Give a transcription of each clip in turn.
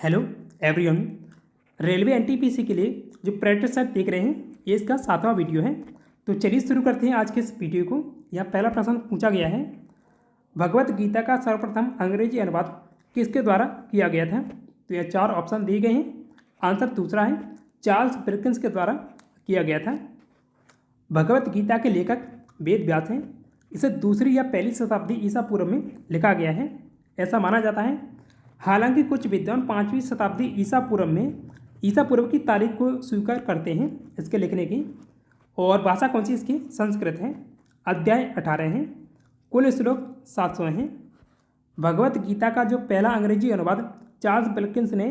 Hello everyone. Railway NTPC के लिए जो प्रैक्टिस सेट देख रहे हैं ये इसका 7वां वीडियो है। तो चलिए शुरू करते हैं आज के इस वीडियो को। यहाँ पहला प्रश्न पूछा गया है, भगवत गीता का सर्वप्रथम अंग्रेजी अनुवाद किसके द्वारा किया गया था। तो यह 4 ऑप्शन दिए गए हैं। आंसर दूसरा है चार्ल्स विल्किंस के द्वारा किया गया था। भगवत गीता के लेखक वेद व्यास हैं। इसे 2री या पहली शताब्दी ईसा पूर्व में लिखा गया है ऐसा माना जाता है। हालांकि कुछ विद्वान 5वीं शताब्दी ईसा पूर्व की तारीख को स्वीकार करते हैं इसके लिखने की। और भाषा कौन सी इसकी? संस्कृत है। अध्याय 18 हैं। कुल श्लोक 700 हैं। भगवत गीता का जो पहला अंग्रेजी अनुवाद चार्ल्स विल्किंस ने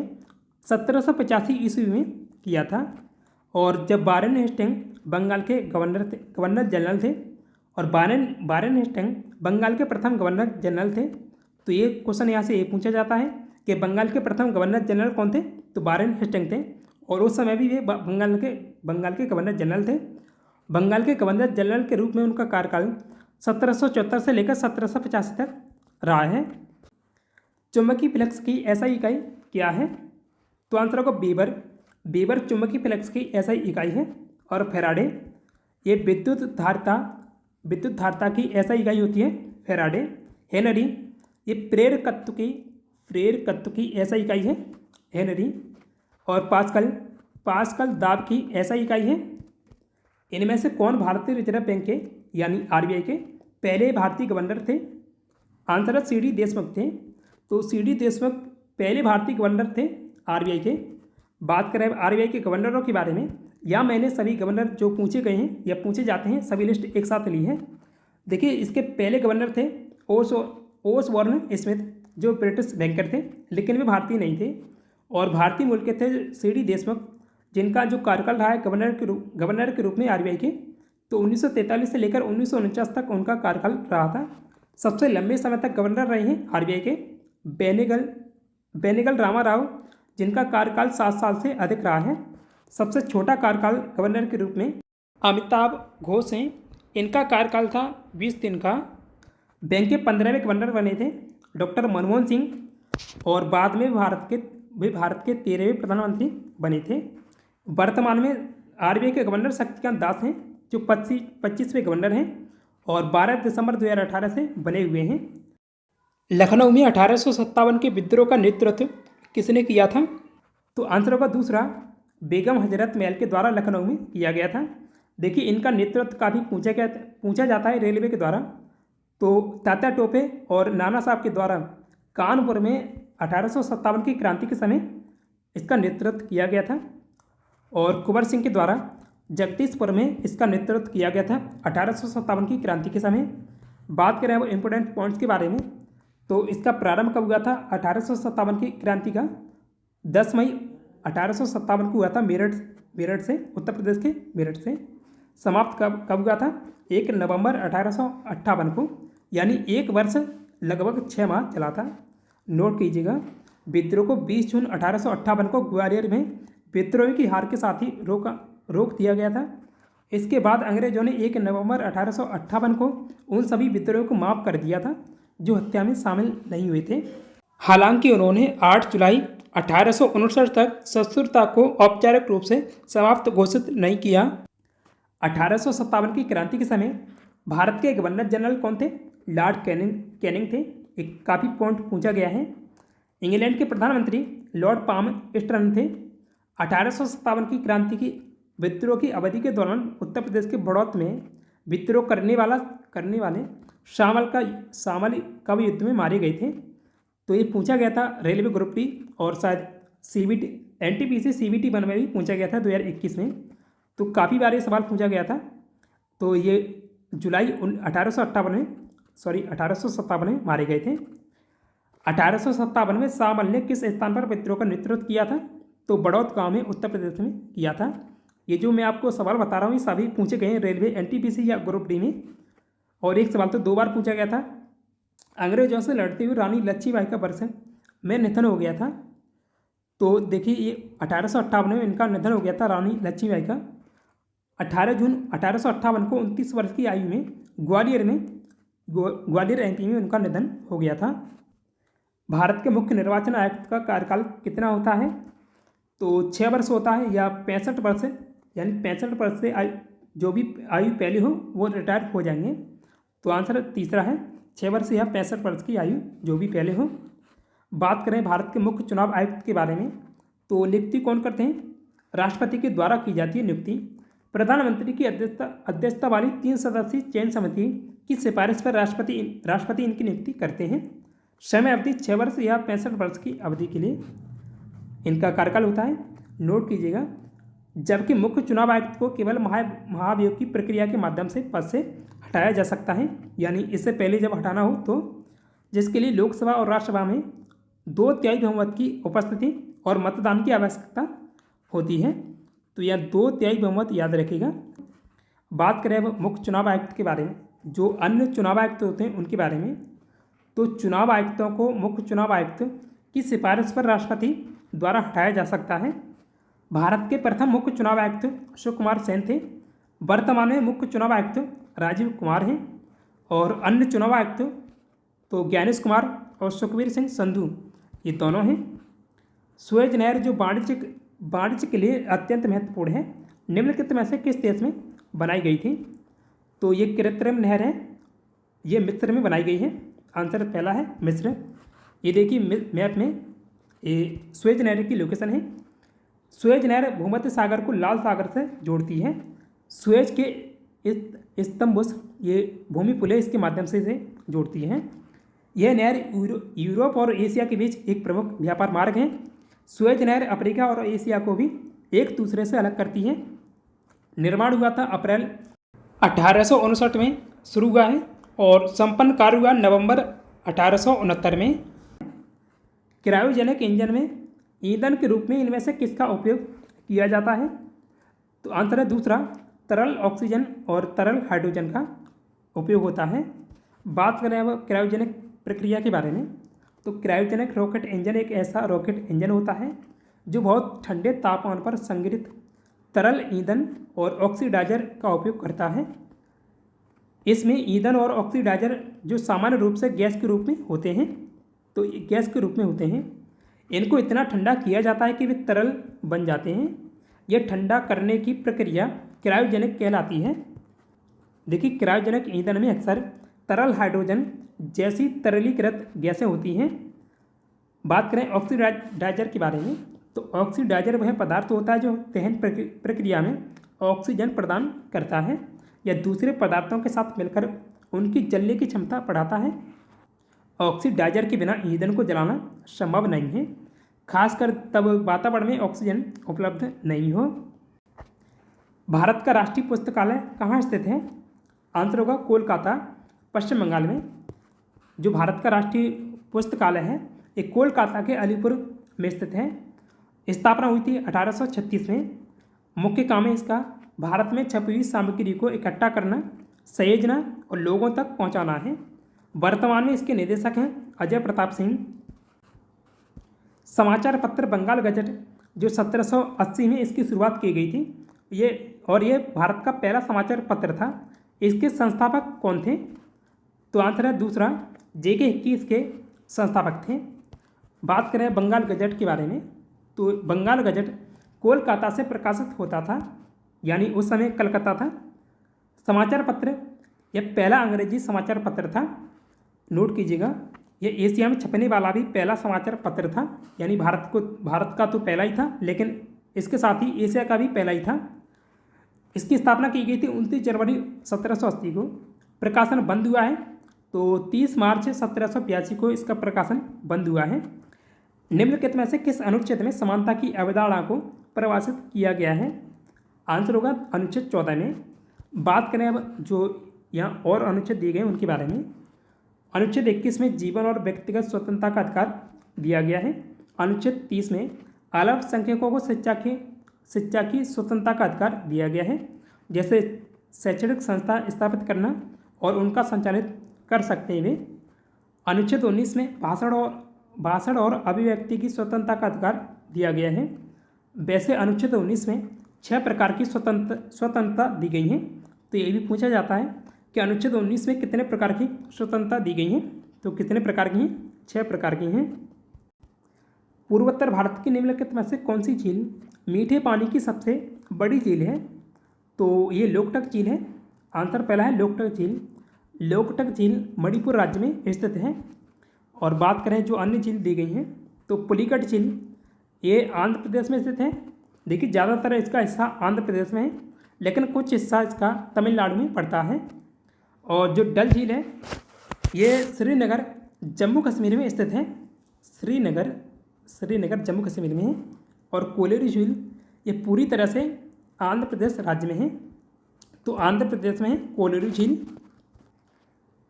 1785 ईस्वी में किया था। और जब वारेन हेस्टिंग बंगाल के गवर्नर जनरल थे और वारेन हेस्टिंग बंगाल के प्रथम गवर्नर जनरल थे। तो ये क्वेश्चन यहाँ से ये पूछा जाता है कि बंगाल के प्रथम गवर्नर जनरल कौन थे? तो वारेन हेस्टिंग थे। और उस समय भी वे बंगाल के गवर्नर जनरल थे। बंगाल के गवर्नर जनरल के रूप में उनका कार्यकाल 1774 से लेकर 1785 तक रहा है। चुंबकीय फ्लक्स की SI इकाई क्या है? तो आंसर होगा वेबर चुंबकीय फ्लक्स की SI इकाई है। और फेराडे ये विद्युत धारिता की SI इकाई होती है फेराडे। हेनरी ये प्रेरकत्व की SI इकाई है हेनरी। और पास्कल दाब की SI इकाई है। इनमें से कौन भारतीय रिजर्व बैंक के यानी RBI के पहले भारतीय गवर्नर थे? आंसर है CD देशमुख थे। तो CD देशमुख पहले भारतीय गवर्नर थे RBI के। बात करें RBI के गवर्नरों के बारे में, या मैंने सभी गवर्नर जो पूछे गए हैं या पूछे जाते हैं सभी लिस्ट एक साथ ली है। देखिए इसके पहले गवर्नर थे ओसबॉर्न स्मिथ जो ब्रिटिश बैंकर थे, लेकिन वे भारतीय नहीं थे। और भारतीय मूल के थे CD देशमुख, जिनका जो कार्यकाल रहा है गवर्नर के रूप में RBI के। तो 1943 से लेकर 1949 तक उनका कार्यकाल रहा था। सबसे लंबे समय तक गवर्नर रहे हैं RBI के बेनेगल रामा राव, जिनका कार्यकाल 7 साल से अधिक रहा है। सबसे छोटा कार्यकाल गवर्नर के रूप में अमिताभ घोष हैं। इनका कार्यकाल था 20 दिन का। बैंक के 15वें गवर्नर बने थे डॉक्टर मनमोहन सिंह। और बाद में भारत के 13वें प्रधानमंत्री बने थे। वर्तमान में RBI के गवर्नर शक्तिकांत दास हैं जो 25वें गवर्नर हैं और 12 दिसंबर 2018 से बने हुए हैं। लखनऊ में 1857 के विद्रोह का नेतृत्व किसने किया था? तो आंसर होगा दूसरा बेगम हजरत महल के द्वारा लखनऊ में किया गया था। देखिए इनका नेतृत्व काफ़ी पूछा जाता है रेलवे के द्वारा। तो तात्या टोपे और नाना साहब के द्वारा कानपुर में 1857 की क्रांति के समय इसका नेतृत्व किया गया था। और कुंवर सिंह के द्वारा जगदीशपुर में इसका नेतृत्व किया गया था 1857 की क्रांति के समय। बात करें वो इम्पोर्टेंट पॉइंट्स के बारे में, तो इसका प्रारंभ कब हुआ था? 1857 की क्रांति का 10 मई 1857 को हुआ था मेरठ से, उत्तर प्रदेश के मेरठ से। समाप्त कब हुआ था? 1 नवंबर 1858 को, यानी 1 वर्ष लगभग 6 माह चला था। नोट कीजिएगा, विद्रोह को 20 जून 1858 को ग्वालियर में विद्रोह की हार के साथ ही रोक दिया गया था। इसके बाद अंग्रेजों ने 1 नवंबर 1858 को उन सभी विद्रोह को माफ़ कर दिया था जो हत्या में शामिल नहीं हुए थे। हालांकि उन्होंने 8 जुलाई 1859 तक शस्त्रता को औपचारिक रूप से समाप्त घोषित नहीं किया। 1857 की क्रांति के समय भारत के गवर्नर जनरल कौन थे? लॉर्ड कैनिंग थे। एक काफ़ी पॉइंट पूछा गया है। इंग्लैंड के प्रधानमंत्री लॉर्ड पामस्टर्न थे। 1857 की क्रांति की विद्रोह की अवधि के दौरान उत्तर प्रदेश के बड़ौत में विद्रोह करने वाले शामल कब युद्ध में मारे गए थे? तो ये पूछा गया था रेलवे ग्रुप डी और शायद CBT NTPC CBT 1 में भी पूछा गया था 2021 में। तो काफ़ी बार ये सवाल पूछा गया था। तो ये जुलाई 1857 में मारे गए थे। 1857 में शामल ने किस स्थान पर विद्रोह का नेतृत्व किया था? तो बड़ौत गांव में उत्तर प्रदेश में किया था। ये जो मैं आपको सवाल बता रहा हूँ ये सभी पूछे गए हैं रेलवे NTPC या ग्रुप डी में। और एक सवाल तो 2 बार पूछा गया था। अंग्रेजों से लड़ती हुई रानी लक्ष्मीबाई का वर्ष में निधन हो गया था। तो देखिए ये 1858 में इनका निधन हो गया था रानी लक्ष्मीबाई का। 18 जून 1858 को 29 वर्ष की आयु में ग्वालियर MP में उनका निधन हो गया था। भारत के मुख्य निर्वाचन आयुक्त का कार्यकाल कितना होता है? तो 6 वर्ष होता है या 65 वर्ष, यानी 65 वर्ष से जो भी आयु पहले हो वो रिटायर हो जाएंगे। तो आंसर तीसरा है 6 वर्ष या 65 वर्ष की आयु जो भी पहले हो। बात करें भारत के मुख्य चुनाव आयुक्त के बारे में, तो नियुक्ति कौन करते हैं? राष्ट्रपति के द्वारा की जाती है नियुक्ति। प्रधानमंत्री की अध्यक्षता वाली 3 सदस्यीय चयन समिति की सिफारिश पर राष्ट्रपति इनकी नियुक्ति करते हैं। समय अवधि 6 वर्ष या 65 वर्ष की अवधि के लिए इनका कार्यकाल होता है, नोट कीजिएगा। जबकि मुख्य चुनाव आयुक्त को केवल महाभियोग की प्रक्रिया के माध्यम से पद से हटाया जा सकता है, यानी इससे पहले जब हटाना हो तो जिसके लिए लोकसभा और राज्यसभा में 2/3 बहुमत की उपस्थिति और मतदान की आवश्यकता होती है। तो यह 2/3 बहुमत याद रखिएगा। बात करें अब मुख्य चुनाव आयुक्त के बारे में, जो अन्य चुनाव आयुक्त होते हैं उनके बारे में, तो चुनाव आयुक्तों को मुख्य चुनाव आयुक्त की सिफारिश पर राष्ट्रपति द्वारा हटाया जा सकता है। भारत के प्रथम मुख्य चुनाव आयुक्त अशोक कुमार सेन थे। वर्तमान में मुख्य चुनाव आयुक्त राजीव कुमार हैं और अन्य चुनाव आयुक्त तो ज्ञानेश कुमार और सुखबीर सिंह संधू, ये दोनों हैं। सुएज नहर जो वाणिज्य के लिए अत्यंत महत्वपूर्ण है, निम्नलिखित में से किस देश में बनाई गई थी? तो ये कृत्रिम नहर है, ये मिस्र में बनाई गई है। आंसर पहला है मिस्र। ये देखिए मैप में ये सुएज नहर की लोकेशन है। सुएज नहर भूमध्य सागर को लाल सागर से जोड़ती है। सुएज के स्तंभुस ये भूमि पुल इसके माध्यम से इसे जोड़ती है। यह नहर यूरोप और एशिया के बीच एक प्रमुख व्यापार मार्ग है। सुएज नहर अफ्रीका और एशिया को भी एक दूसरे से अलग करती है। निर्माण हुआ था अप्रैल 1859 में शुरू हुआ है और संपन्न कार्य हुआ नवंबर 1869 में। क्रायोजेनिक इंजन में ईंधन के रूप में इनमें से किसका उपयोग किया जाता है? तो आंसर है दूसरा, तरल ऑक्सीजन और तरल हाइड्रोजन का उपयोग होता है। बात करें अब क्रायोजेनिक प्रक्रिया के बारे में, तो क्रायोजेनिक रॉकेट इंजन एक ऐसा रॉकेट इंजन होता है जो बहुत ठंडे तापमान पर संग्रहित तरल ईंधन और ऑक्सीडाइजर का उपयोग करता है। इसमें ईंधन और ऑक्सीडाइजर जो सामान्य रूप से गैस के रूप में होते हैं, तो गैस के रूप में होते हैं, इनको इतना ठंडा किया जाता है कि वे तरल बन जाते हैं। यह ठंडा करने की प्रक्रिया क्रायोजेनिक कहलाती है। देखिए क्रायोजेनिक ईंधन में अक्सर तरल हाइड्रोजन जैसी तरलीकृत गैसें होती हैं। बात करें ऑक्सीडाइजर के बारे में, तो ऑक्सीडाइजर वह पदार्थ होता है जो दहन प्रक्रिया में ऑक्सीजन प्रदान करता है या दूसरे पदार्थों के साथ मिलकर उनकी जलने की क्षमता बढ़ाता है। ऑक्सीडाइजर के बिना ईंधन को जलाना संभव नहीं है, खासकर तब वातावरण में ऑक्सीजन उपलब्ध नहीं हो। भारत का राष्ट्रीय पुस्तकालय कहाँ स्थित है? आंसर होगा कोलकाता, पश्चिम बंगाल में। जो भारत का राष्ट्रीय पुस्तकालय है ये कोलकाता के अलीपुर में स्थित है। स्थापना हुई थी 1836 में। मुख्य काम है इसका भारत में छपी हुई सामग्री को इकट्ठा करना, सहेजना और लोगों तक पहुंचाना है। वर्तमान में इसके निदेशक हैं अजय प्रताप सिंह। समाचार पत्र बंगाल गजट जो 1780 में इसकी शुरुआत की गई थी, ये भारत का पहला समाचार पत्र था। इसके संस्थापक कौन थे? तो आंसर है दूसरा, JK हिक्की इसके संस्थापक थे। बात करें बंगाल गजट के बारे में, तो बंगाल गजट कोलकाता से प्रकाशित होता था, यानी उस समय कलकत्ता था। समाचार पत्र यह पहला अंग्रेजी समाचार पत्र था, नोट कीजिएगा। यह एशिया में छपने वाला भी पहला समाचार पत्र था, यानी भारत का तो पहला ही था, लेकिन इसके साथ ही एशिया का भी पहला ही था। इसकी स्थापना की गई थी 29 जनवरी 1780 को। प्रकाशन बंद हुआ है तो 30 मार्च 1782 को इसका प्रकाशन बंद हुआ है। निम्नलिखित में से किस अनुच्छेद में समानता की अवधारणा को परिभाषित किया गया है? आंसर होगा अनुच्छेद 14 में। बात करें अब जो यहाँ और अनुच्छेद दिए गए उनके बारे में। अनुच्छेद 21 में जीवन और व्यक्तिगत स्वतंत्रता का अधिकार दिया गया है। अनुच्छेद 30 में अल्पसंख्यकों को शिक्षा की स्वतंत्रता का अधिकार दिया गया है, जैसे शैक्षणिक संस्था स्थापित करना और उनका संचालित कर सकते हैं वे। अनुच्छेद 19 में भाषण और अभिव्यक्ति की स्वतंत्रता का अधिकार दिया गया है। वैसे अनुच्छेद 19 में 6 प्रकार की स्वतंत्रता दी गई हैं। तो ये भी पूछा जाता है कि अनुच्छेद 19 में कितने प्रकार की स्वतंत्रता दी गई हैं, तो कितने प्रकार की हैं? 6 प्रकार की हैं। पूर्वोत्तर भारत की निम्नलिखित में से कौन सी झील मीठे पानी की सबसे बड़ी झील है? तो ये लोकटक झील है। आंसर पहला है लोकटक झील। लोकटक झील मणिपुर राज्य में स्थित है। और बात करें जो अन्य झील दी गई हैं, तो पुलिकट झील ये आंध्र प्रदेश में स्थित है। देखिए ज़्यादातर इसका हिस्सा आंध्र प्रदेश में है, लेकिन कुछ हिस्सा इसका तमिलनाडु में पड़ता है। और जो डल झील है ये श्रीनगर जम्मू कश्मीर में स्थित है। श्रीनगर जम्मू कश्मीर में है। और कोलेरू झील ये पूरी तरह से आंध्र प्रदेश राज्य में है। तो आंध्र प्रदेश में है कोलेरू झील।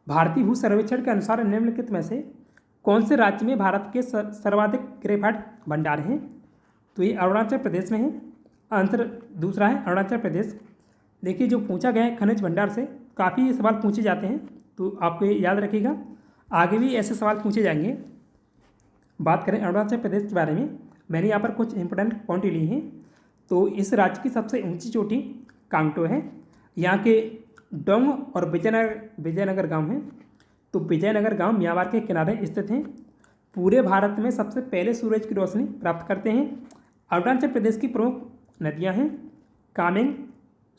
भारतीय भू सर्वेक्षण के अनुसार निम्नलिखित में से कौन से राज्य में भारत के सर्वाधिक ग्रेफाइट भंडार हैं? तो ये अरुणाचल प्रदेश में है। आंसर दूसरा है अरुणाचल प्रदेश। देखिए जो पूछा गया है खनिज भंडार से काफ़ी सवाल पूछे जाते हैं, तो आपको ये याद रखिएगा, आगे भी ऐसे सवाल पूछे जाएंगे। बात करें अरुणाचल प्रदेश के बारे में, मैंने यहाँ पर कुछ इंपॉर्टेंट पॉइंट ली हैं। तो इस राज्य की सबसे ऊंची चोटी कांगटो है। यहाँ के डोंग और विजयनगर गांव हैं। तो विजयनगर गांव म्यांमार के किनारे स्थित हैं। पूरे भारत में सबसे पहले सूरज की रोशनी प्राप्त करते हैं। अरुणाचल प्रदेश की प्रमुख नदियां हैं कामेंग,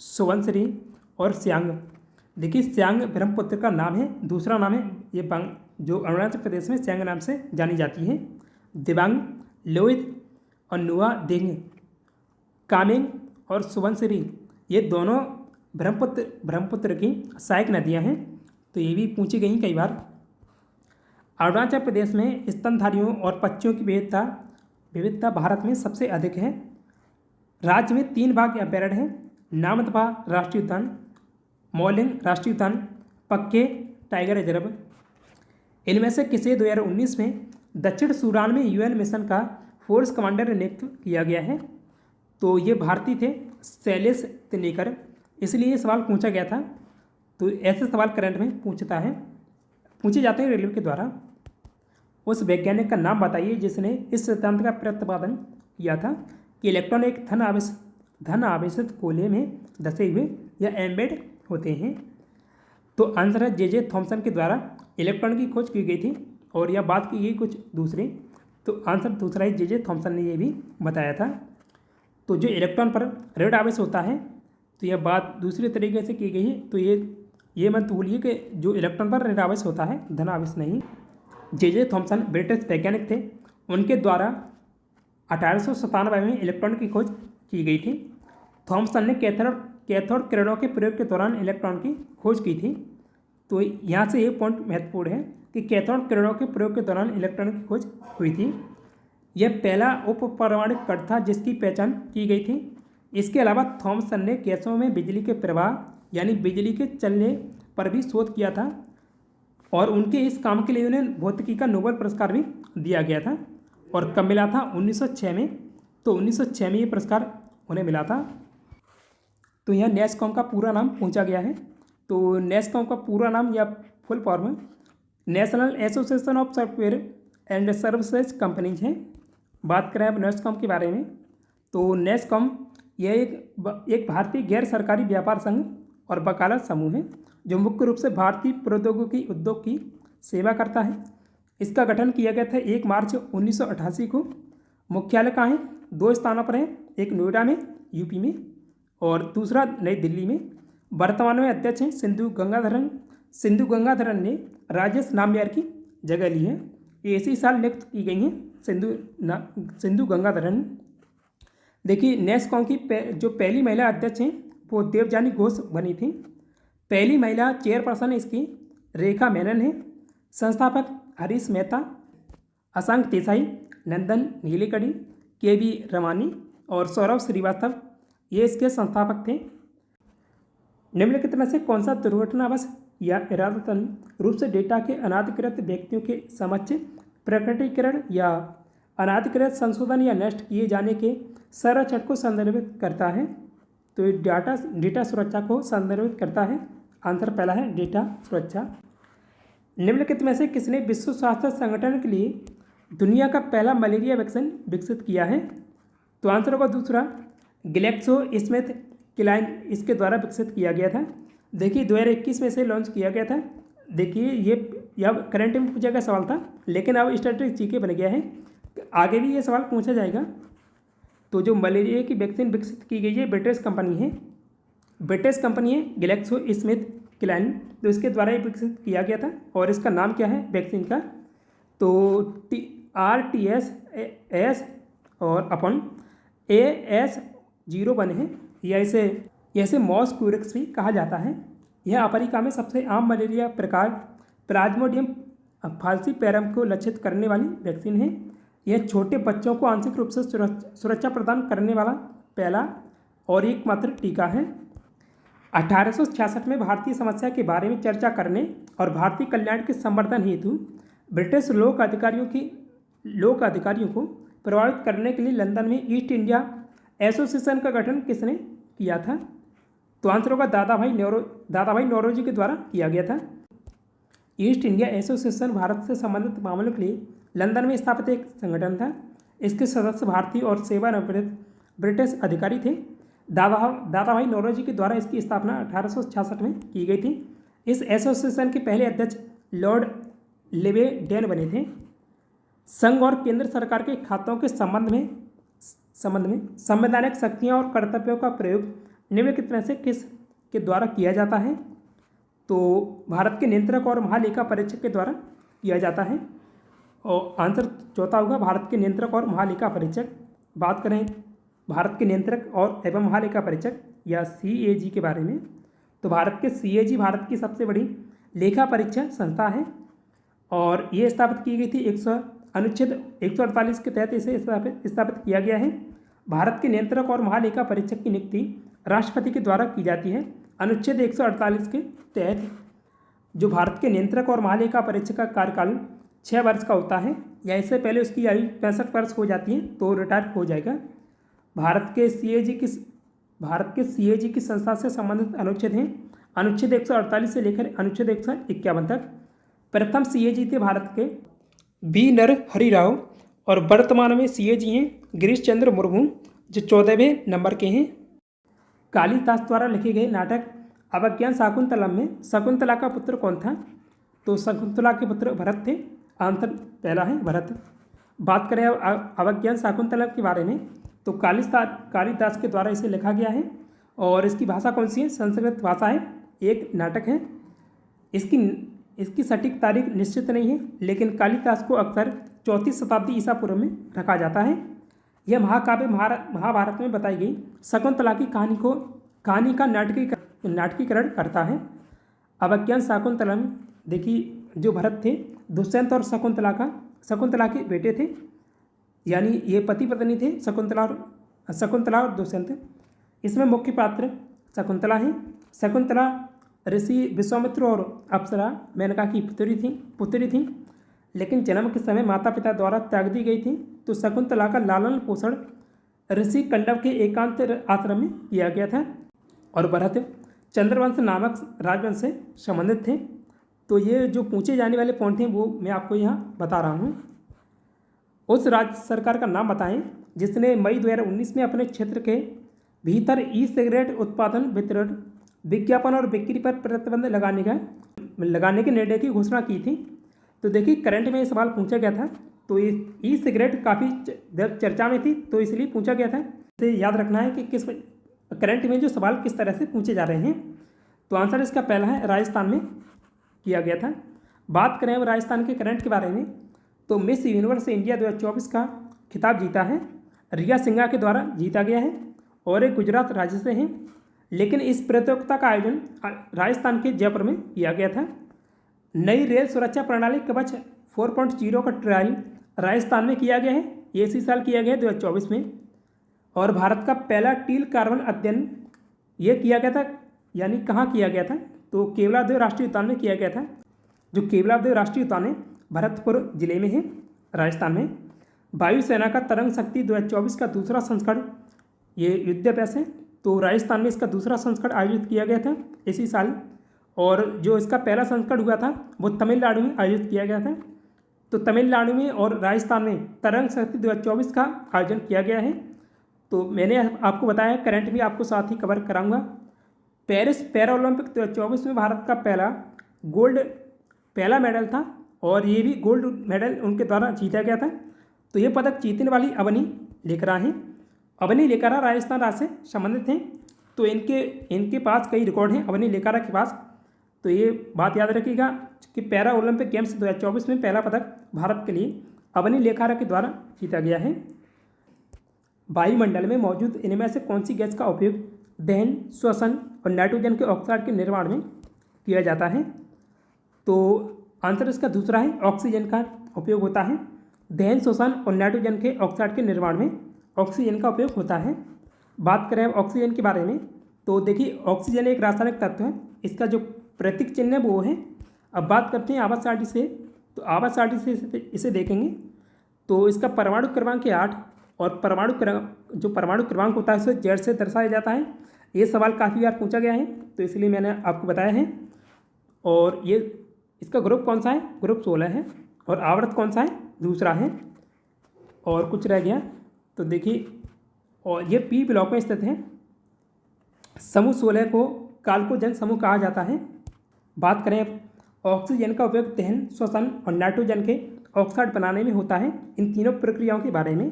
सुबनसिरी और सियांग। देखिए सियांग ब्रह्मपुत्र का नाम है, दूसरा नाम है ये जो अरुणाचल प्रदेश में सियांग नाम से जानी जाती है। दिबांग, लोहित और नुआ दिंग, कामेंग और सुबनसिरी ये दोनों ब्रह्मपुत्र की सहायक नदियां हैं। तो ये भी पूछी गई कई बार। अरुणाचल प्रदेश में स्तनधारियों और पक्षियों की विविधता भारत में सबसे अधिक है। राज्य में 3 बाघ अभयारण्य हैं, नामदफा राष्ट्रीय उद्यान, मौलिंग राष्ट्रीय उद्यान, पक्के टाइगर रिजर्व। इनमें से किसे 2019 में दक्षिण सूडान में यूएन मिशन का फोर्स कमांडर नियुक्त किया गया है? तो ये भारतीय थे शैलेश तिनेकर, इसलिए ये सवाल पूछा गया था। तो ऐसे सवाल करंट में पूछे जाते हैं रेलवे के द्वारा। उस वैज्ञानिक का नाम बताइए जिसने इस सिद्धांत का प्रतिपादन किया था कि इलेक्ट्रॉन एक धन आवेशित गोले में धसे हुए या एम्बेड होते हैं। तो आंसर है जे थॉमसन के द्वारा इलेक्ट्रॉन की खोज की गई थी। और यह बात की गई कुछ दूसरी, तो आंसर दूसरा ही जे थॉमसन ने ये भी बताया था। तो जो इलेक्ट्रॉन पर ऋण आवेश होता है, तो यह बात दूसरे तरीके से की गई है। तो ये मत भूलिए कि जो इलेक्ट्रॉन पर ऋण आवेश होता है, धन आवेश नहीं। जे थॉमसन ब्रिटिश वैज्ञानिक थे, उनके द्वारा 1897 में इलेक्ट्रॉन की खोज की गई थी। थॉमसन ने कैथोड किरणों के प्रयोग के दौरान इलेक्ट्रॉन की खोज की थी। तो यहाँ से ये पॉइंट महत्वपूर्ण है कि कैथोड किरणों के प्रयोग के दौरान इलेक्ट्रॉन की खोज हुई थी। यह पहला उपपरमाणु कण था जिसकी पहचान की गई थी। इसके अलावा थॉमसन ने गैसों में बिजली के प्रवाह यानी बिजली के चलने पर भी शोध किया था। और उनके इस काम के लिए उन्हें भौतिकी का नोबेल पुरस्कार भी दिया गया था। और कब मिला था? 1906 में। तो 1906 में ये पुरस्कार उन्हें मिला था। तो यहाँ नेस्कॉम का पूरा नाम पूछा गया है। तो नेस्कॉम का पूरा नाम या full form national association of software and services companies है। बात करें अब नेस्कॉम के बारे में, तो नेस्कॉम यह एक भारतीय गैर सरकारी व्यापार संघ और वकालत समूह है जो मुख्य रूप से भारतीय प्रौद्योगिकी उद्योग की सेवा करता है। इसका गठन किया गया था 1 मार्च 1988 को। मुख्यालय कहाँ है? 2 स्थानों पर है, एक नोएडा में यूपी में और दूसरा नई दिल्ली में। वर्तमान में अध्यक्ष हैं सिंधु गंगाधरन ने राजेश नाम्बियार की जगह ली है। ये इसी साल नियुक्त की गई हैं सिंधु गंगाधरन। देखिए नेस्कॉम की जो पहली महिला अध्यक्ष हैं वो देवजानी घोष बनी थी। पहली महिला चेयरपर्सन इसकी रेखा मेनन है। संस्थापक हरीश मेहता, अशंक देसाई, नंदन नीलेकणी, के.वी. रमानी और सौरभ श्रीवास्तव ये इसके संस्थापक थे। निम्नलिखित में से कौन सा दुर्घटनावश या इरादतन रूप से डेटा के अनाधिकृत व्यक्तियों के समक्ष प्रकटीकरण या अनाधिकृत संशोधन या नष्ट किए जाने के संरक्षण को संदर्भित करता है? तो डेटा सुरक्षा को संदर्भित करता है। आंसर पहला है डेटा सुरक्षा। निम्नलिखित में से किसने विश्व स्वास्थ्य संगठन के लिए दुनिया का पहला मलेरिया वैक्सीन विकसित किया है? तो आंसर होगा दूसरा, ग्लैक्सोस्मिथक्लाइन इसके द्वारा विकसित किया गया था। देखिए 2021 में से लॉन्च किया गया था। देखिए ये यह करंट में पूछा गया सवाल था, लेकिन अब स्टैटिस्टिक्स जीके बन गया है, आगे भी ये सवाल पूछा जाएगा। तो जो मलेरिया की वैक्सीन विकसित की गई है ब्रिटिश कंपनी है, ग्लैक्सो स्मिथ क्लाइन, तो इसके द्वारा ये विकसित किया गया था। और इसका नाम क्या है वैक्सीन का, तो RTS और अपन AS01 है, या इसे मॉस्क्यूरिक्स भी कहा जाता है। यह अफ्रीका में सबसे आम मलेरिया प्रकार प्लाज्मोडियम फाल्सीपैरम को लक्षित करने वाली वैक्सीन है। यह छोटे बच्चों को आंशिक रूप से सुरक्षा प्रदान करने वाला पहला और एकमात्र टीका है। 1866 में भारतीय समस्या के बारे में चर्चा करने और भारतीय कल्याण के संवर्धन हेतु ब्रिटिश लोक अधिकारियों को प्रभावित करने के लिए लंदन में ईस्ट इंडिया एसोसिएशन का गठन किसने किया था? तो आंसर होगा दादा भाई नौरोजी के द्वारा किया गया था। ईस्ट इंडिया एसोसिएशन भारत से संबंधित मामलों के लिए लंदन में स्थापित एक संगठन था। इसके सदस्य भारतीय और सेवानिवृत्त ब्रिटिश अधिकारी थे। दादा भाई नौरोजी के द्वारा इसकी स्थापना 1866 में की गई थी। इस एसोसिएशन के पहले अध्यक्ष लॉर्ड लिबेडेन बने थे। संघ और केंद्र सरकार के खातों के संबंध में संवैधानिक शक्तियों और कर्तव्यों का प्रयोग निम्नलिखित में से किस के द्वारा किया जाता है? तो भारत के नियंत्रक और महालेखा परीक्षक के द्वारा किया जाता है। और आंसर चौथा होगा भारत के नियंत्रक और महालेखा परीक्षक। बात करें भारत के नियंत्रक और एवं महालेखा परीक्षक या CAG के बारे में, तो भारत के CAG भारत की सबसे बड़ी लेखा परीक्षा संस्था है और ये स्थापित की गई थी अनुच्छेद 148 के तहत इसे स्थापित किया गया है। भारत के नियंत्रक और महालेखा परीक्षक की नियुक्ति राष्ट्रपति के द्वारा की जाती है। अनुच्छेद 148 के तहत जो भारत के नियंत्रक और महालेखा परीक्षक का कार्यकाल 6 वर्ष का होता है, या इससे पहले उसकी आयु 65 वर्ष हो जाती है तो रिटायर हो जाएगा। भारत के CAG की संस्था से संबंधित अनुच्छेद हैं अनुच्छेद 148 से लेकर अनुच्छेद 151 तक। प्रथम CAG थे भारत के B नरहरि राव और वर्तमान में CAG हैं गिरीश चंद्र मुर्मू, जो 14वें नंबर के हैं। कालिदास द्वारा लिखे गए नाटक अवज्ञान शाकुंतलम में शकुंतला का पुत्र कौन था? तो शकुंतला के पुत्र भरत थे। आंसर पहला है भरत। बात करें अवज्ञान शाकुंतलम के बारे में, तो कालिदास के द्वारा इसे लिखा गया है और इसकी भाषा कौन सी है? संस्कृत भाषा है। एक नाटक है। इसकी सटीक तारीख निश्चित नहीं है, लेकिन कालिदास को अक्सर 4वीं शताब्दी ईसा पूर्व में रखा जाता है। यह महाकाव्य महाभारत में बताई गई शकुंतला की कहानी का नाटकीकरण करता है। अवज्ञान शाकुंतलम देखिए, जो भरत थे दुष्यंत और शकुंतला के बेटे थे, यानी ये पति पत्नी थे शकुंतला और दुष्यंत। इसमें मुख्य पात्र शकुंतला है। शकुंतला ऋषि विश्वामित्र और अप्सरा मेनका की पुत्री थी, लेकिन जन्म के समय माता पिता द्वारा त्याग दी गई थी। तो शकुंतला का लालन पोषण ऋषि कंडव के एकांत आश्रम में किया गया था। और भरत चंद्रवंश नामक राजवंश से संबंधित थे। तो ये जो पूछे जाने वाले पॉइंट हैं वो मैं आपको यहाँ बता रहा हूँ। उस राज्य सरकार का नाम बताएं जिसने मई 2019 में अपने क्षेत्र के भीतर ई-सिगरेट उत्पादन, वितरण, विज्ञापन और बिक्री पर प्रतिबंध लगाने के निर्णय की घोषणा की थी। तो देखिए, करंट में ये सवाल पूछा गया था, तो ई सिगरेट काफ़ी चर्चा में थी, तो इसलिए पूछा गया था। इसे याद रखना है कि किस करंट में जो सवाल किस तरह से पूछे जा रहे हैं। तो आंसर इसका पहला है, राजस्थान में किया गया था। बात करें अब राजस्थान के करंट के बारे में, तो मिस यूनिवर्स इंडिया 2024 का खिताब जीता है रिया सिंघा के द्वारा जीता गया है और एक गुजरात राज्य से हैं। लेकिन इस प्रतियोगिता का आयोजन राजस्थान के जयपुर में किया गया था। नई रेल सुरक्षा प्रणाली कवच 4.0 का ट्रायल राजस्थान में किया गया है। ये इसी साल किया गया 2024 में। और भारत का पहला टील कार्बन अध्ययन ये किया गया था, यानी कहाँ किया गया था? तो केवलादेव राष्ट्रीय उद्यान में किया गया था। जो केवलादेव राष्ट्रीय उद्यान है भरतपुर जिले में है, राजस्थान में। वायुसेना का तरंग शक्ति 2024 का दूसरा संस्करण ये युद्धाभ्यास है, तो राजस्थान में इसका दूसरा संस्करण आयोजित किया गया था इसी साल। और जो इसका पहला संस्करण हुआ था वो तमिलनाडु में आयोजित किया गया था। तो तमिलनाडु में और राजस्थान में तरंग शक्ति 2024 का आयोजन किया गया है। तो मैंने आपको बताया, करंट भी आपको साथ ही कवर कराऊंगा। पेरिस पैरालंपिक 2024 में भारत का पहला गोल्ड पहला मेडल था और ये भी गोल्ड मेडल उनके द्वारा जीता गया था। तो ये पदक जीतने वाली अवनी लेकरा हैं। अवनी लेकरा राजस्थान राज्य से संबंधित हैं। तो इनके पास कई रिकॉर्ड हैं अवनी लेकरा के पास। तो ये बात याद रखिएगा कि पैरा ओलंपिक गेम्स 2024 में पहला पदक भारत के लिए अवनी लेकरा के द्वारा जीता गया है। वायुमंडल में मौजूद इनमें से कौन सी गैस का उपयोग दहन, श्वसन और नाइट्रोजन के ऑक्साइड के निर्माण में किया जाता है? तो आंसर इसका दूसरा है, ऑक्सीजन का उपयोग होता है। दहन, श्वसन और नाइट्रोजन के ऑक्साइड के निर्माण में ऑक्सीजन का उपयोग होता है। बात करें ऑक्सीजन के बारे में, तो देखिए ऑक्सीजन एक रासायनिक तत्व है। इसका जो प्रतीक चिन्ह है वो है। अब बात करते हैं आवर्त से। तो आवर्त से इसे देखेंगे तो इसका परमाणु क्रमांक 8 और जो परमाणु क्रमांक होता है उसे जेड से दर्शाया जाता है। ये सवाल काफ़ी बार पूछा गया है तो इसलिए मैंने आपको बताया है। और ये इसका ग्रुप कौन सा है? ग्रुप 16 है। और आवर्त कौन सा है? दूसरा है। और कुछ रह गया तो देखिए, और ये पी ब्लॉक में स्थित है। समूह 16 को काल्कोजन समूह कहा जाता है। बात करें ऑक्सीजन का उपयोग दहन, श्वसन और नाइट्रोजन के ऑक्साइड बनाने में होता है। इन तीनों प्रक्रियाओं के बारे में,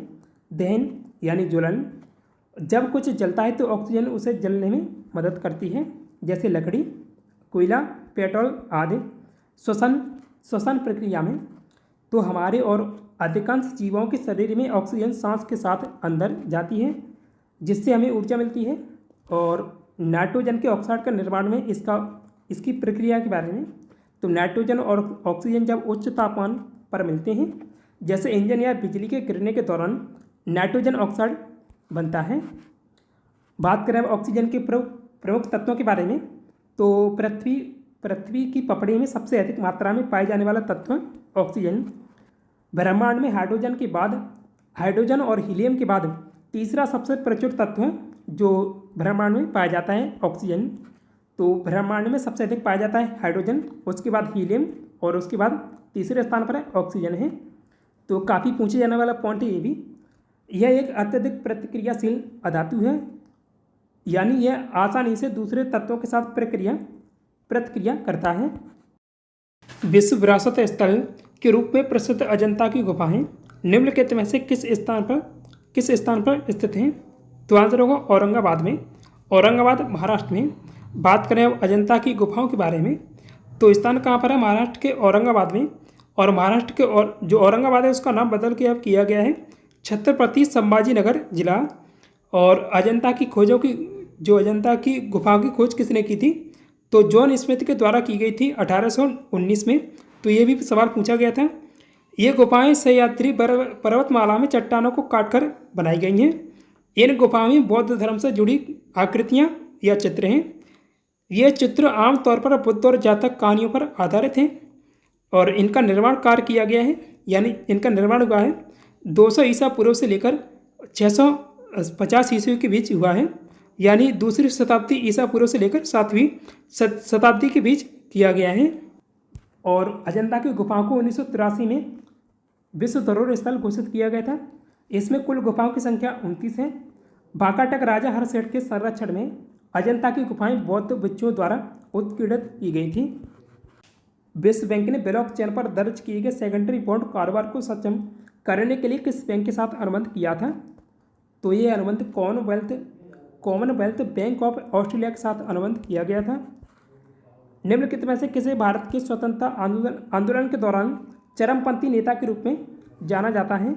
दहन यानी ज्वलन, जब कुछ जलता है तो ऑक्सीजन उसे जलने में मदद करती है, जैसे लकड़ी, कोयला, पेट्रोल आदि। श्वसन प्रक्रिया में तो हमारे और अधिकांश जीवों के शरीर में ऑक्सीजन सांस के साथ अंदर जाती है जिससे हमें ऊर्जा मिलती है। और नाइट्रोजन के ऑक्साइड का निर्माण में इसकी प्रक्रिया के बारे में, तो नाइट्रोजन और ऑक्सीजन जब उच्च तापमान पर मिलते हैं, जैसे इंजन या बिजली के गिरने के दौरान नाइट्रोजन ऑक्साइड बनता है। बात करें ऑक्सीजन के प्रमुख तत्वों के बारे में, तो पृथ्वी की पपड़ी में सबसे अधिक मात्रा में पाए जाने वाला तत्व ऑक्सीजन। ब्रह्मांड में हाइड्रोजन और हीलियम के बाद तीसरा सबसे प्रचुर तत्व जो ब्रह्मांड में पाया जाता है ऑक्सीजन। तो ब्रह्मांड में सबसे अधिक पाया जाता है हाइड्रोजन, उसके बाद हीलियम और उसके बाद तीसरे स्थान पर ऑक्सीजन है। तो काफ़ी पूछे जाने वाला पॉइंट है ये भी। यह एक अत्यधिक प्रतिक्रियाशील अधातु है, यानी यह आसानी से दूसरे तत्वों के साथ प्रतिक्रिया करता है। विश्व विरासत स्थल के रूप में प्रसिद्ध अजंता की गुफाएं निम्नलिखित में से किस स्थान पर स्थित हैं? तो आंसर होगा औरंगाबाद में। औरंगाबाद महाराष्ट्र में। बात करें अब अजंता की गुफाओं के बारे में, तो स्थान कहाँ पर है? महाराष्ट्र के औरंगाबाद में। और महाराष्ट्र के और जो औरंगाबाद है उसका नाम बदल के अब किया गया है छत्रपति संभाजी नगर जिला। और अजंता की अजंता की गुफाओं की खोज किसने की थी? तो जॉन स्मिथ के द्वारा की गई थी 1819 में। तो ये भी सवाल पूछा गया था। ये गुफाएं सह्याद्री पर्वतमाला में चट्टानों को काटकर बनाई गई हैं। इन गुफाओं में बौद्ध धर्म से जुड़ी आकृतियाँ या चित्र हैं। ये चित्र आमतौर पर बुद्ध और जातक कहानियों पर आधारित हैं और इनका निर्माण कार्य किया गया है, यानी इनका निर्माण हुआ है 200 ईसा पूर्व से लेकर 650 ईस्वी के बीच हुआ है, यानी दूसरी शताब्दी ईसा पूर्व से लेकर 7वीं शताब्दी के बीच किया गया है। और अजंता की गुफाओं को 1983 में विश्व धरोहर स्थल घोषित किया गया था। इसमें कुल गुफाओं की संख्या 29 है। वाकाटक राजा हर्षसेठ के संरक्षण में अजंता की गुफाएं बौद्ध भिक्षुओं द्वारा उत्कीर्णित की गई थी। विश्व बैंक ने ब्लॉकचेन पर दर्ज किए गए सेकेंडरी बॉन्ड कारोबार को सक्षम करने के लिए किस बैंक के साथ अनुबंध किया था? तो ये अनुबंध कॉमनवेल्थ बैंक ऑफ ऑस्ट्रेलिया के साथ अनुबंध किया गया था। निम्नलिखित में से किसे भारत के स्वतंत्रता आंदोलन के दौरान चरमपंथी नेता के रूप में जाना जाता है?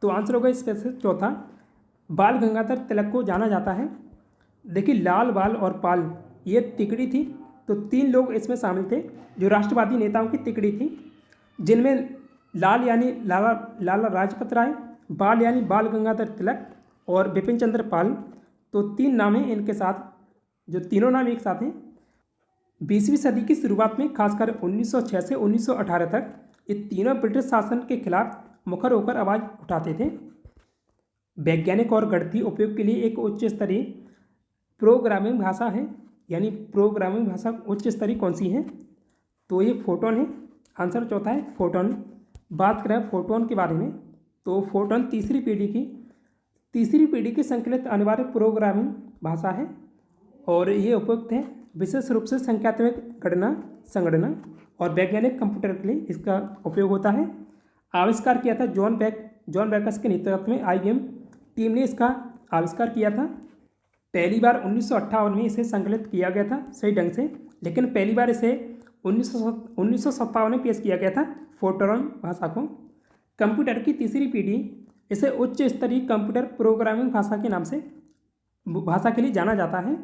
तो आंसर होगा इसमें से चौथा, बाल गंगाधर तिलक को जाना जाता है। देखिए लाल, बाल और पाल ये तिकड़ी थी। तो 3 लोग इसमें शामिल थे जो राष्ट्रवादी नेताओं की तिकड़ी थी, जिनमें लाल यानी लाला लाजपत राय, बाल यानी बाल गंगाधर तिलक और बिपिन चंद्र पाल। तो 3 नाम हैं इनके साथ, जो तीनों नाम एक साथ हैं। 20वीं सदी की शुरुआत में खासकर 1906 से 1918 तक ये तीनों ब्रिटिश शासन के खिलाफ मुखर होकर आवाज़ उठाते थे। वैज्ञानिक और गणितीय उपयोग के लिए एक उच्च स्तरीय प्रोग्रामिंग भाषा है, यानी प्रोग्रामिंग भाषा उच्च स्तरीय कौन सी है? तो ये फोटोन है। आंसर चौथा है फोटोन। बात करें फोटोन के बारे में, तो फोटोन तीसरी पीढ़ी की संकलित अनिवार्य प्रोग्रामिंग भाषा है और ये उपयुक्त है विशेष रूप से संख्यात्मक संगणना। और वैज्ञानिक कंप्यूटर के लिए इसका उपयोग होता है। आविष्कार किया था जॉन बैकस के नेतृत्व में IBM टीम ने इसका आविष्कार किया था। पहली बार 1958 में इसे संकलित किया गया था सही ढंग से, लेकिन पहली बार इसे 1957 में पेश किया गया था फोर्ट्रान भाषा को। कंप्यूटर की तीसरी पीढ़ी, इसे उच्च स्तरीय कंप्यूटर प्रोग्रामिंग भाषा के नाम से भाषा के लिए जाना जाता है।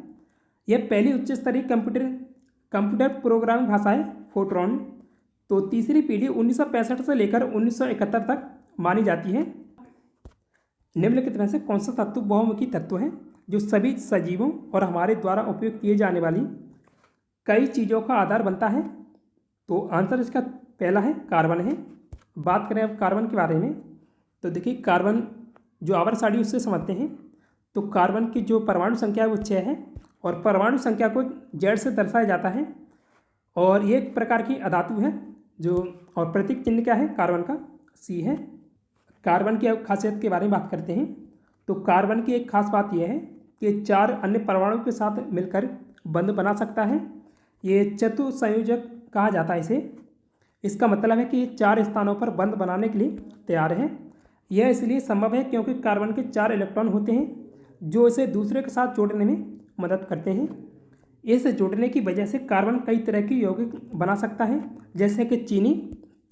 यह पहली उच्च स्तरीय कंप्यूटर प्रोग्रामिंग भाषा है फोर्ट्रान। तो तीसरी पीढ़ी 1965 से लेकर 1971 तक मानी जाती है। निम्नलिखित में से कौन सा तत्व बहुमुखी तत्व है जो सभी सजीवों और हमारे द्वारा उपयोग किए जाने वाली कई चीज़ों का आधार बनता है? तो आंसर इसका पहला है कार्बन है। बात करें अब कार्बन के बारे में, तो देखिए कार्बन जो आवर्त सारणी उससे समझते हैं। तो कार्बन की जो परमाणु संख्या है वो 6 है और परमाणु संख्या को Z से दर्शाया जाता है और ये एक प्रकार की अधातु है जो, और प्रतीक चिन्ह क्या है कार्बन का? C है। कार्बन की खासियत के बारे में बात करते हैं। तो कार्बन की एक खास बात यह है कि 4 अन्य परमाणु के साथ मिलकर बंध बना सकता है। ये चतुसंयोजक कहा जाता है इसे। इसका मतलब है कि ये 4 स्थानों पर बंध बनाने के लिए तैयार है। यह इसलिए संभव है क्योंकि कार्बन के 4 इलेक्ट्रॉन होते हैं जो इसे दूसरे के साथ जोड़ने में मदद करते हैं। इस जोड़ने की वजह से कार्बन कई तरह की यौगिक बना सकता है, जैसे कि चीनी,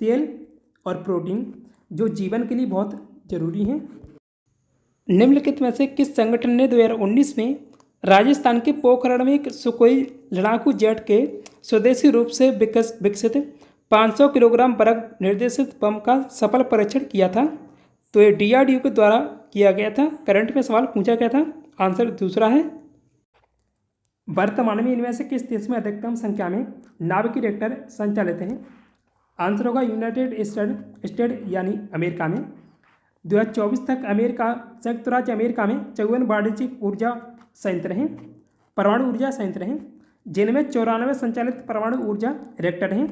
तेल और प्रोटीन, जो जीवन के लिए बहुत जरूरी हैं। निम्नलिखित में से किस संगठन ने 2019 में राजस्थान के पोखरण में एक सुखोई लड़ाकू जेट के स्वदेशी रूप से विकसित 500 किलोग्राम बर्फ निर्देशित बम का सफल परीक्षण किया था? तो ये DRDO के द्वारा किया गया था। करंट में सवाल पूछा गया था। आंसर दूसरा है। वर्तमान में इनमें से किस देश में अधिकतम संख्या में नाभिकीय रिएक्टर संचालित हैं? आंसर होगा यूनाइटेड स्टेट यानी अमेरिका में। 2024 तक संयुक्त राज्य अमेरिका में 54 वाणिज्यिक ऊर्जा संयंत्र हैं, परमाणु ऊर्जा संयंत्र हैं, जिनमें 94 संचालित परमाणु ऊर्जा रिएक्टर हैं।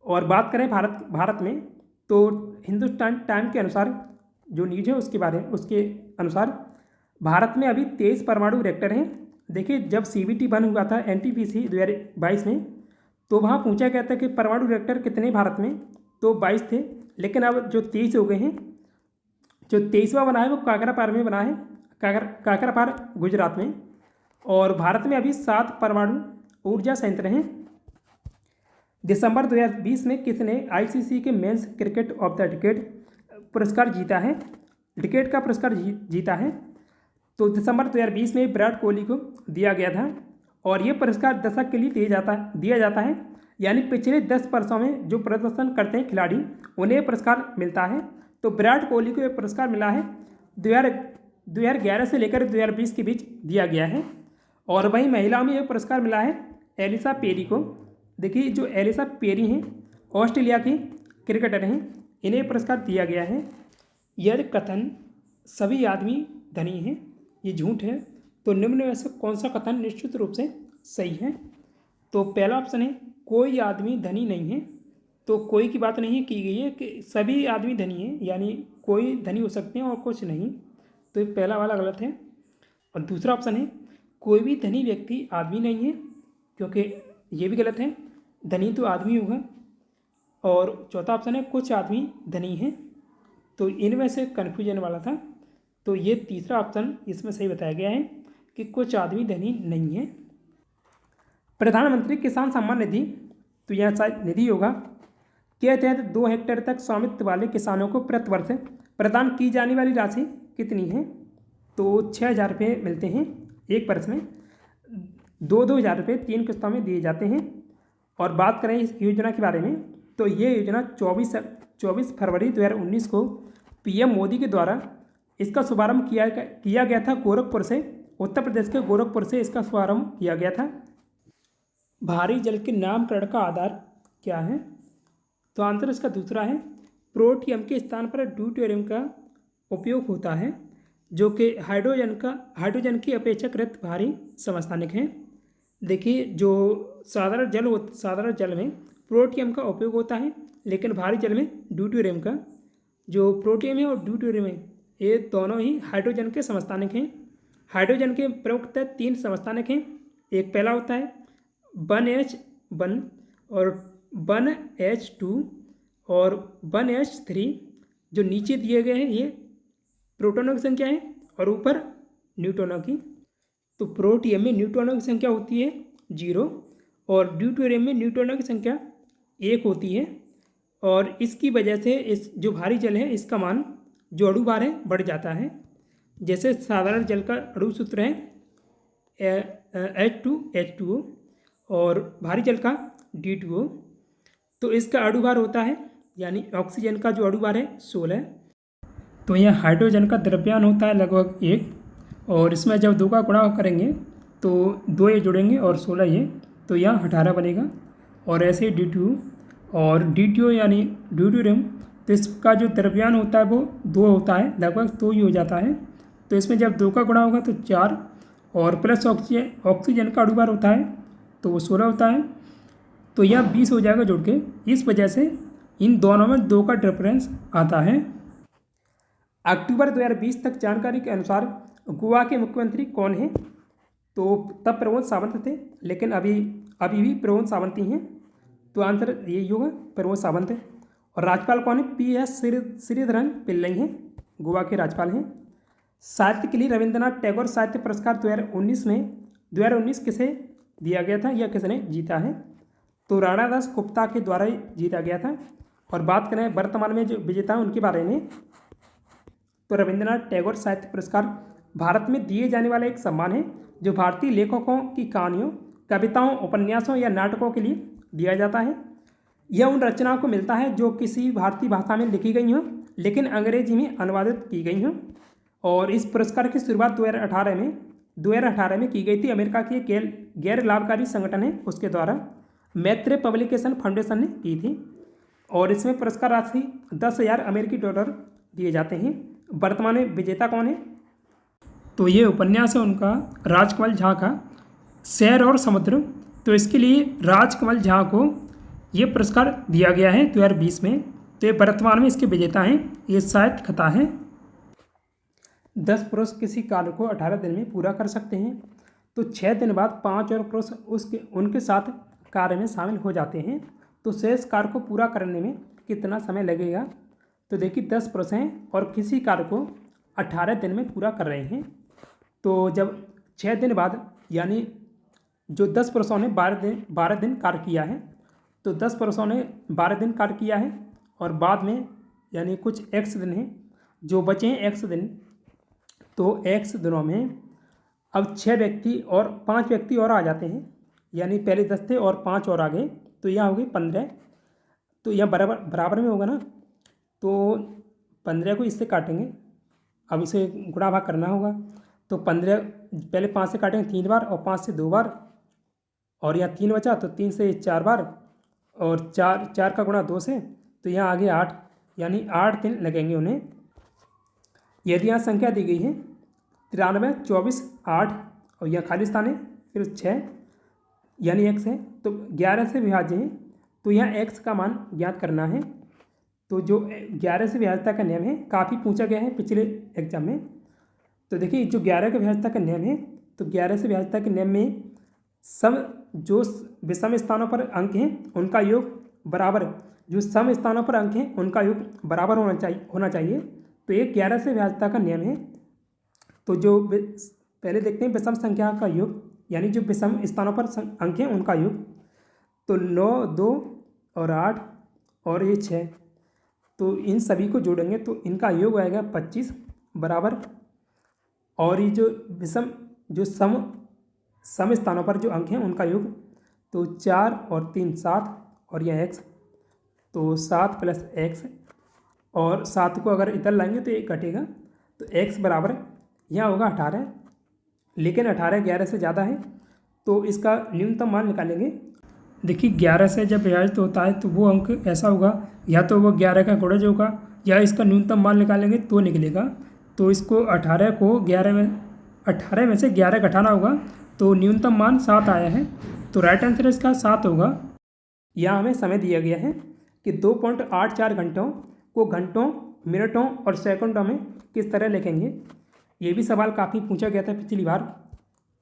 और बात करें भारत में, तो हिंदुस्तान टाइम के अनुसार जो न्यूज है उसके अनुसार भारत में अभी 23 परमाणु रिएक्टर हैं। देखिए जब CBT बन हुआ था NTPC 2022 में, तो वहाँ पूछा गया था कि परमाणु रिएक्टर कितने भारत में, तो 22 थे, लेकिन अब जो 23 हो गए हैं। जो 23वां बना है वो काकरापार में बना है, काकरापार गुजरात में। और भारत में अभी 7 परमाणु ऊर्जा संयंत्र हैं। दिसंबर 2020 में किसने ICC के men's cricket of the decade पुरस्कार जीता है? डिकेड का पुरस्कार जीता है। तो दिसंबर 2020 में विराट कोहली को दिया गया था और ये पुरस्कार दशक के लिए दिया जाता है, यानी पिछले 10 वर्षों में जो प्रदर्शन करते हैं खिलाड़ी उन्हें पुरस्कार मिलता है। तो विराट कोहली को ये पुरस्कार मिला है 2011 से लेकर 2020 के बीच दिया गया है। और वहीं महिलाओं में ये पुरस्कार मिला है एलिसा पेरी को। देखिए जो एलिसा पेरी हैं ऑस्ट्रेलिया की क्रिकेटर हैं, इन्हें पुरस्कार दिया गया है। यह कथन सभी आदमी धनी हैं, ये झूठ है। तो निम्न में से कौन सा कथन निश्चित रूप से सही है? तो पहला ऑप्शन है कोई आदमी धनी नहीं है। तो कोई की बात नहीं की गई है कि सभी आदमी धनी हैं, यानी कोई धनी हो सकते हैं और कुछ नहीं। तो ये पहला वाला गलत है। और दूसरा ऑप्शन है कोई भी धनी व्यक्ति आदमी नहीं है, क्योंकि ये भी गलत है, धनी तो आदमी होगा। और चौथा ऑप्शन है कुछ आदमी धनी हैं। तो इनमें से कन्फ्यूजन वाला था, तो ये तीसरा ऑप्शन इसमें सही बताया गया है कि कुछ आदमी धनी नहीं है। प्रधानमंत्री किसान सम्मान निधि, तो यह शायद निधि होगा, के तहत 2 हेक्टेयर तक स्वामित्व वाले किसानों को प्रति वर्ष प्रदान की जाने वाली राशि कितनी है? तो 6,000 रुपये मिलते हैं एक वर्ष में। 2-2 हज़ार रुपये 3 किस्तों में दिए जाते हैं। और बात करें इस योजना के बारे में, तो ये योजना 24 फरवरी 2019 को PM मोदी के द्वारा इसका शुभारंभ किया गया था गोरखपुर से, उत्तर प्रदेश के गोरखपुर से इसका शुभारंभ किया गया था। भारी जल के नामकरण का आधार क्या है? तो आंसर इसका दूसरा है प्रोटियम के स्थान पर ड्यूटेरियम का उपयोग होता है, जो कि हाइड्रोजन की अपेक्षाकृत भारी समस्थानिक है। देखिए जो साधारण जल में प्रोटियम का उपयोग होता है, लेकिन भारी जल में ड्यूटेरियम का। जो प्रोटियम है और ड्यूटेरियम है ये दोनों ही हाइड्रोजन के समस्थानिक हैं। हाइड्रोजन के प्रमुखतः 3 समस्थानिक हैं। एक पहला होता है 1H1 और 1H2 और 1H3 जो नीचे दिए गए हैं ये प्रोटॉनों की संख्या है और ऊपर न्यूट्रॉनों की। तो प्रोटियम में न्यूट्रॉनों की संख्या होती है 0 और ड्यूटेरियम में न्यूट्रॉनों की संख्या 1 होती है। और इसकी वजह से इस जो भारी जल है इसका मान जो अणु भार है बढ़ जाता है। जैसे साधारण जल का अणु सूत्र है H2H2O और भारी जल का D2O। तो इसका अणु भार होता है यानी ऑक्सीजन का जो अणु भार है 16। तो यह हाइड्रोजन का द्रव्यमान होता है लगभग 1 और इसमें जब 2 का गुणा करेंगे तो 2 ये जुड़ेंगे और 16 ये, तो यहाँ 18 बनेगा। और ऐसे D2 और D2O यानी ड्यूटेरियम, तो इसका जो द्रव्यमान होता है वो 2 होता है, लगभग 2 ही हो जाता है। तो इसमें जब 2 का गुणा होगा तो 4 और प्लस ऑक्सीजन का अणु भार होता है तो वो 16 होता है। तो यह 20 हो जाएगा जुड़ के। इस वजह से इन दोनों में 2 का डिफरेंस आता है। अक्टूबर 2020 तक जानकारी के अनुसार गोवा के मुख्यमंत्री कौन हैं? तो तब प्रमोद सावंत थे, लेकिन अभी भी प्रमोद सावंत ही हैं। तो आंसर यही होगा, प्रमोद सावंत है। और राज्यपाल कौन है? PS श्रीधरन पिल्लई हैं, गोवा के राज्यपाल हैं। साहित्य के लिए रविंद्रनाथ टैगोर साहित्य पुरस्कार 2019 किसे दिया गया था, यह किसने जीता है? तो राणा दास गुप्ता के द्वारा ही जीता गया था। और बात करें वर्तमान में जो विजेता हैं उनके बारे में, तो रविंद्रनाथ टैगोर साहित्य पुरस्कार भारत में दिए जाने वाला एक सम्मान है जो भारतीय लेखकों की कहानियों, कविताओं, उपन्यासों या नाटकों के लिए दिया जाता है। यह उन रचनाओं को मिलता है जो किसी भारतीय भाषा में लिखी गई हों लेकिन अंग्रेजी में अनुवादित की गई हों। और इस पुरस्कार की शुरुआत 2018 में की गई थी। अमेरिका की एक गैर लाभकारी संगठन है उसके द्वारा मैत्रेय पब्लिकेशन फाउंडेशन ने की थी। और इसमें पुरस्कार राशि $10,000 दिए जाते हैं। वर्तमान में विजेता कौन है? तो ये उपन्यास है उनका राजकमल झा का शहर और समुद्र। तो इसके लिए राजकमल झा को ये पुरस्कार दिया गया है 2020 में। तो ये वर्तमान में इसके विजेता हैं। ये साहित्य कथा है। 10 पुरुष किसी कार्य को 18 दिन में पूरा कर सकते हैं। तो 6 दिन बाद 5 और पुरुष उनके साथ कार्य में शामिल हो जाते हैं। तो शेष कार्य को पूरा करने में कितना समय लगेगा? तो देखिए 10 पुरुष हैं और किसी कार्य को 18 दिन में पूरा कर रहे हैं। तो जब 6 दिन बाद यानी जो 10 पुरुषों ने 12 दिन कार्य किया है, तो 10 पुरुषों ने 12 दिन कार्य किया है और बाद में यानी कुछ x दिन हैं जो बचे हैं x दिन। तो x दिनों में अब 6 व्यक्ति और 5 व्यक्ति और आ जाते हैं, यानी पहले 10 थे और 5 और आ गए, तो यहाँ हो गई 15। तो यह बराबर में होगा ना, तो 15 को इससे काटेंगे। अब इसे गुणा भाग करना होगा। तो 15 पहले 5 से काटेंगे 3 बार और 5 से 2 बार, और यहाँ 3 बचा तो 3 से 4 बार और 4 का गुणा 2 से, तो यहाँ आगे 8, यानी 8 दिन लगेंगे उन्हें। यदि यहाँ संख्या दी गई है 93, 24, 8 और यहाँ खाली स्थान है, फिर 6 यानी x है, तो 11 से विभाज्य है। तो यहाँ x का मान ज्ञात करना है। तो जो 11 से विभाज्यता का नियम है काफ़ी पूछा गया है पिछले एग्जाम में। तो देखिए जो 11 का विभाज्यता का नियम है, तो 11 से विभाज्यता के नियम में जो विषम स्थानों पर अंक हैं उनका योग बराबर, जो सम स्थानों पर अंक हैं उनका योग बराबर होना चाहिए। तो ये 11 से विभाज्यता का नियम है। तो जो पहले देखते हैं विषम संख्या का योग, यानी जो विषम स्थानों पर अंक हैं उनका योग। तो 9, 2 और 8 और ये 6, तो इन सभी को जोड़ेंगे तो इनका योग आएगा 25 बराबर। और ये जो सम स्थानों पर जो अंक हैं उनका योग, तो 4 और 3 7 और यह x, तो 7 + x, और 7 को अगर इधर लाएंगे तो ये घटेगा। तो x बराबर यहाँ होगा 18, लेकिन 18 11 से ज़्यादा है, तो इसका न्यूनतम मान निकालेंगे। देखिए 11 से जब विभाजित होता है तो वो अंक ऐसा होगा, या तो वो 11 का गुणज होगा या इसका न्यूनतम मान निकालेंगे तो निकलेगा। तो इसको 18 को 18 में से 11 घटाना होगा, तो न्यूनतम मान 7 आया है। तो राइट आंसर इसका 7 होगा। यहाँ हमें समय दिया गया है कि 2.84 घंटों को घंटों, मिनटों और सेकंडों में किस तरह लिखेंगे। ये भी सवाल काफ़ी पूछा गया था पिछली बार।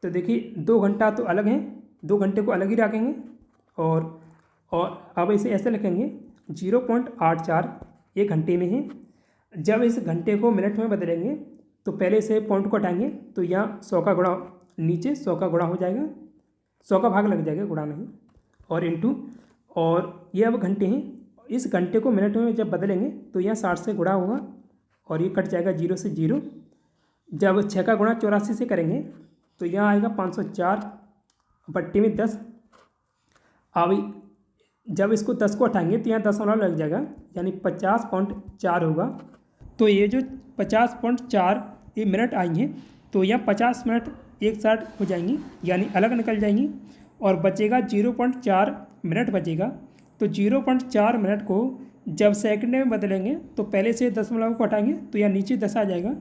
तो देखिए 2 घंटा तो अलग है, 2 घंटे को अलग ही रखेंगे और अब इसे ऐसे लिखेंगे 0.84 एक घंटे में है। जब इस घंटे को मिनट में बदलेंगे तो पहले से पॉइंट को हटाएंगे तो यहाँ 100 का गुणा, नीचे 100 का गुणा हो जाएगा, 100 का भाग लग जाएगा, गुणा नहीं, और इंटू, और ये अब घंटे हैं, इस घंटे को मिनट में जब बदलेंगे तो यहाँ 60 से गुणा होगा और ये कट जाएगा 0 से 0। जब 6 का गुणा 84 से करेंगे तो यहाँ आएगा 504 बट्टे में 10। अब जब इसको 10 को हटाएंगे तो यहाँ 10 लग जाएगा, यानी 50.4 होगा। तो ये जो 50.4 ये मिनट आई हैं तो यहाँ 50 मिनट एक साथ हो जाएंगी, यानी अलग निकल जाएंगी, और बचेगा 0.4 मिनट बचेगा। तो 0.4 मिनट को जब सेकंड में बदलेंगे तो पहले से दशमलव को हटाएंगे तो यहाँ नीचे 10 आ जाएगा,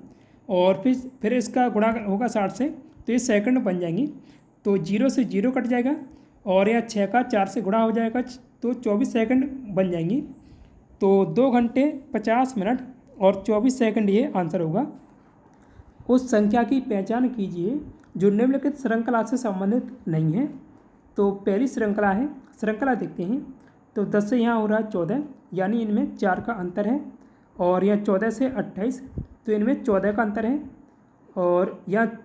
और फिर इसका गुणा होगा 60 से, तो ये सेकंड बन जाएंगी। तो 0 से 0 कट जाएगा और यहाँ 6 का 4 से गुणा हो जाएगा तो 24 सेकंड बन जाएंगी। तो 2 घंटे 50 मिनट और 24 सेकंड ये आंसर होगा। उस संख्या की पहचान कीजिए जो निम्नलिखित श्रृंखला से संबंधित नहीं है। तो पहली श्रृंखला है, श्रृंखला देखते हैं। तो 10 से यहाँ हो रहा है 14, यानी इनमें 4 का अंतर है, और यह 14 से 28 तो इनमें 14 का अंतर है, और यह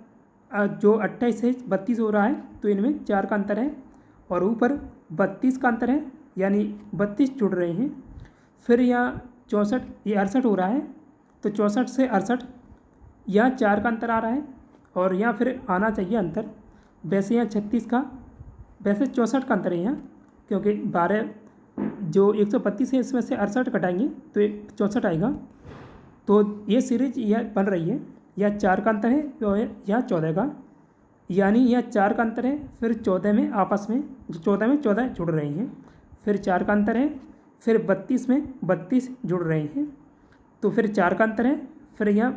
जो 28 से 32 हो रहा है तो इनमें 4 का अंतर है, और ऊपर 32 का अंतर है, यानी 32 जुड़ रहे हैं। फिर यहाँ 64, ये 68 हो रहा है तो 64 से 68 यहाँ 4 का अंतर आ रहा है, और यहाँ फिर आना चाहिए अंतर। वैसे यहाँ 36 का, वैसे 64 का अंतर है यहाँ, क्योंकि 12 जो 132 है इसमें से 68 कटाएंगे तो 64 आएगा। तो ये सीरीज यह बन रही है, यह 4 का अंतर है तो यह 14 का, यानी यह 4 का अंतर है, फिर 14 में आपस में, 14 में 14 जुड़ रहे हैं, फिर 4 का अंतर है, फिर 32 में 32 जुड़ रहे हैं, तो फिर 4 का अंतर है, फिर यह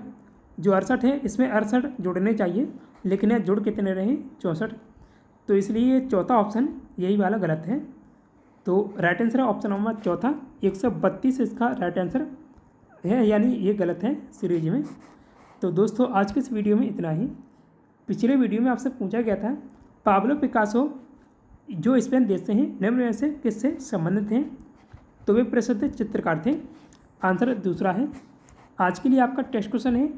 जो 68 है इसमें 68 जुड़ने चाहिए, लेकिन यह जुड़ कितने रहे, 64। तो इसलिए चौथा ऑप्शन यही वाला गलत है। तो राइट आंसर है ऑप्शन नंबर चौथा, 132 इसका राइट आंसर है, यानी ये गलत है सीरीज में। तो दोस्तों आज के इस वीडियो में इतना ही। पिछले वीडियो में आपसे पूछा गया था पाब्लो पिकासो जो स्पेन देश से हैं निम्न में से किससे संबंधित हैं, तो वे प्रसिद्ध चित्रकार थे। आंसर दूसरा है। आज के लिए आपका टेस्ट क्वेश्चन है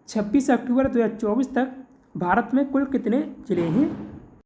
26 अक्टूबर 2024 तक भारत में कुल कितने जिले हैं।